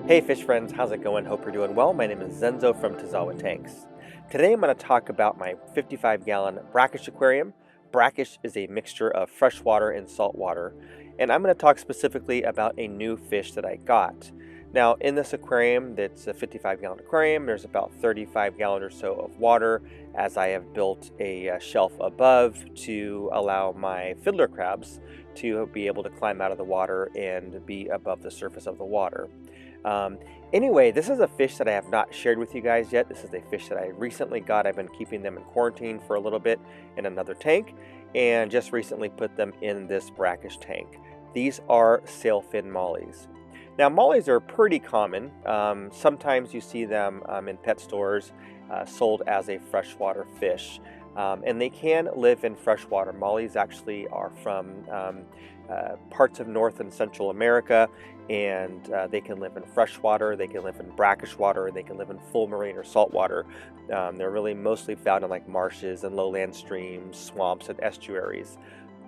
Hey fish friends, how's it going? Hope you're doing well. My name is Zenzo from Tazawa Tanks. Today I'm going to talk about my 55-gallon brackish aquarium. Brackish is a mixture of freshwater and saltwater, and I'm going to talk specifically about a new fish that I got. Now in this aquarium, that's a 55-gallon aquarium, there's about 35 gallons or so of water, as I have built a shelf above to allow my fiddler crabs to be able to climb out of the water and be above the surface of the water. Anyway, this is a fish that I have not shared with you guys yet. This is a fish that I recently got. I've been keeping them in quarantine for a little bit in another tank, and just recently put them in this brackish tank. These are Sailfin Mollies. Now, mollies are pretty common. Sometimes you see them in pet stores sold as a freshwater fish. And they can live in freshwater. Mollies actually are from parts of North and Central America, and they can live in freshwater, they can live in brackish water, they can live in full marine or saltwater. They're really mostly found in like marshes and lowland streams, swamps, and estuaries.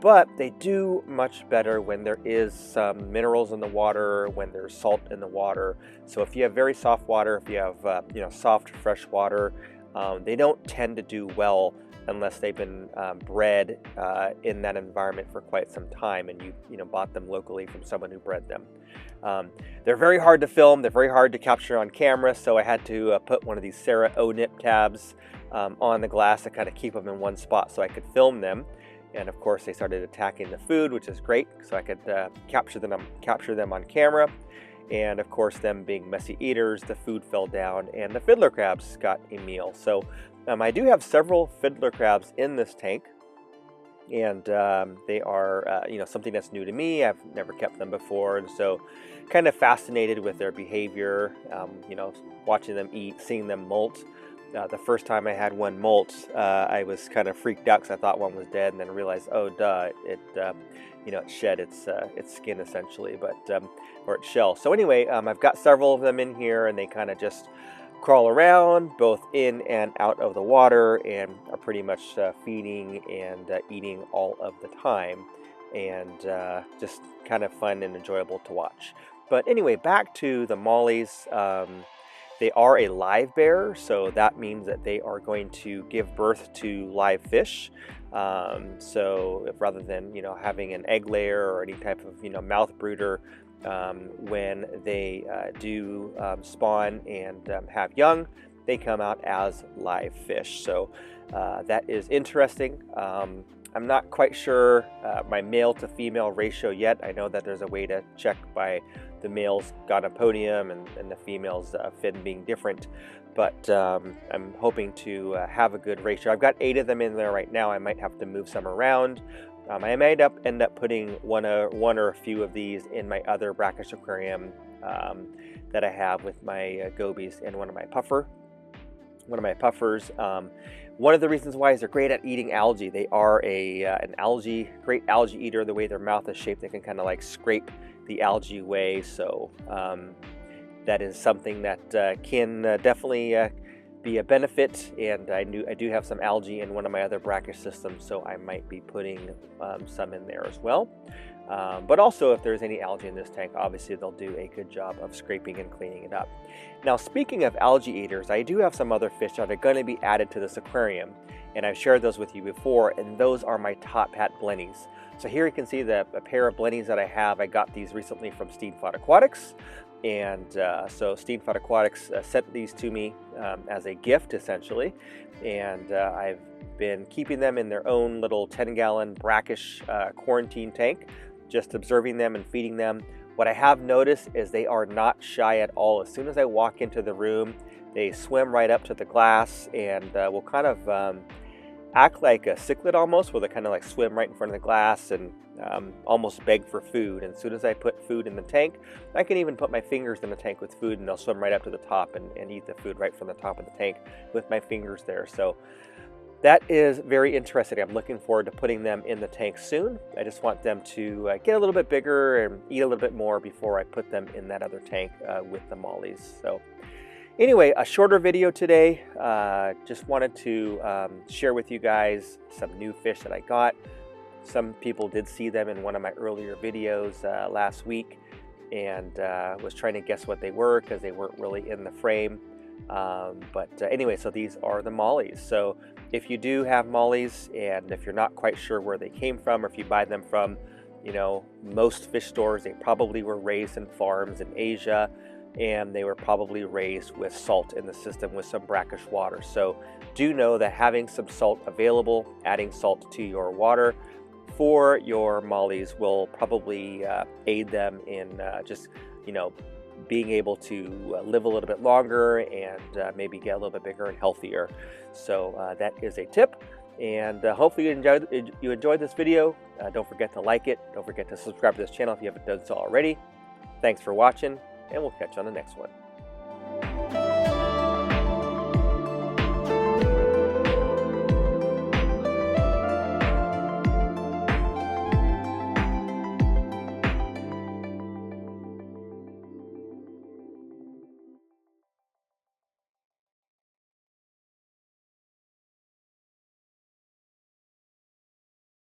But they do much better when there is some minerals in the water, when there's salt in the water. So if you have very soft water, if you have soft fresh water, they don't tend to do well unless they've been bred in that environment for quite some time, and you bought them locally from someone who bred them. They're very hard to film. They're very hard to capture on camera, so I had to put one of these Sarah O-nip tabs on the glass to kind of keep them in one spot so I could film them. And of course, they started attacking the food, which is great, so I could capture them on camera. And of course, them being messy eaters, the food fell down and the fiddler crabs got a meal. So I do have several fiddler crabs in this tank, and they are something that's new to me. I've never kept them before, and so kind of fascinated with their behavior, watching them eat, seeing them molt. The first time I had one molt, I was kind of freaked out because I thought one was dead, and then realized, oh duh, it shed its skin essentially, or its shell. So anyway, I've got several of them in here, and they kind of just crawl around both in and out of the water, and are pretty much feeding and eating all of the time, and just kind of fun and enjoyable to watch. But anyway, back to the mollies. They are a live bearer, so that means that they are going to give birth to live fish. So if rather than having an egg layer or any type of mouth brooder, when they do spawn and have young, they come out as live fish. So that is interesting. I'm not quite sure my male to female ratio yet. I know that there's a way to check by the male's gonopodium and the female's fin being different, but I'm hoping to have a good ratio. I've got 8 of them in there right now. I might have to move some around. I might end up putting one or a few of these in my other brackish aquarium that I have with my gobies and one of my puffers. One of the reasons why is they're great at eating algae. They are an great algae eater. The way their mouth is shaped, they can kind of like scrape the algae away. So that is something that can definitely be a benefit. And I do have some algae in one of my other brackish systems, so I might be putting some in there as well. But also, if there's any algae in this tank, obviously they'll do a good job of scraping and cleaning it up. Now, speaking of algae eaters, I do have some other fish that are going to be added to this aquarium, and I've shared those with you before, and those are my top hat blennies. So here you can see a pair of blennies that I have. I got these recently from Steenfod Aquatics, and so Steenfod Aquatics sent these to me as a gift, essentially, and I've been keeping them in their own little 10-gallon brackish quarantine tank, just observing them and feeding them. What I have noticed is they are not shy at all. As soon as I walk into the room, they swim right up to the glass and will kind of act like a cichlid almost, where they kind of like swim right in front of the glass and almost beg for food. And as soon as I put food in the tank, I can even put my fingers in the tank with food, and they'll swim right up to the top and eat the food right from the top of the tank with my fingers there. So that is very interesting. I'm looking forward to putting them in the tank soon. I just want them to get a little bit bigger and eat a little bit more before I put them in that other tank with the mollies. So anyway, a shorter video today. Just wanted to share with you guys some new fish that I got. Some people did see them in one of my earlier videos last week. and was trying to guess what they were because they weren't really in the frame. Anyway, so these are the mollies. So if you do have mollies, and if you're not quite sure where they came from, or if you buy them from, you know, most fish stores, they probably were raised in farms in Asia, and they were probably raised with salt in the system with some brackish water. So do know that having some salt available, adding salt to your water for your mollies will probably aid them in just, you know, being able to live a little bit longer and maybe get a little bit bigger and healthier. So that is a tip, and hopefully you enjoyed this video. Don't forget to like it. Don't forget to subscribe to this channel if you haven't done so already. Thanks for watching, and we'll catch you on the next one.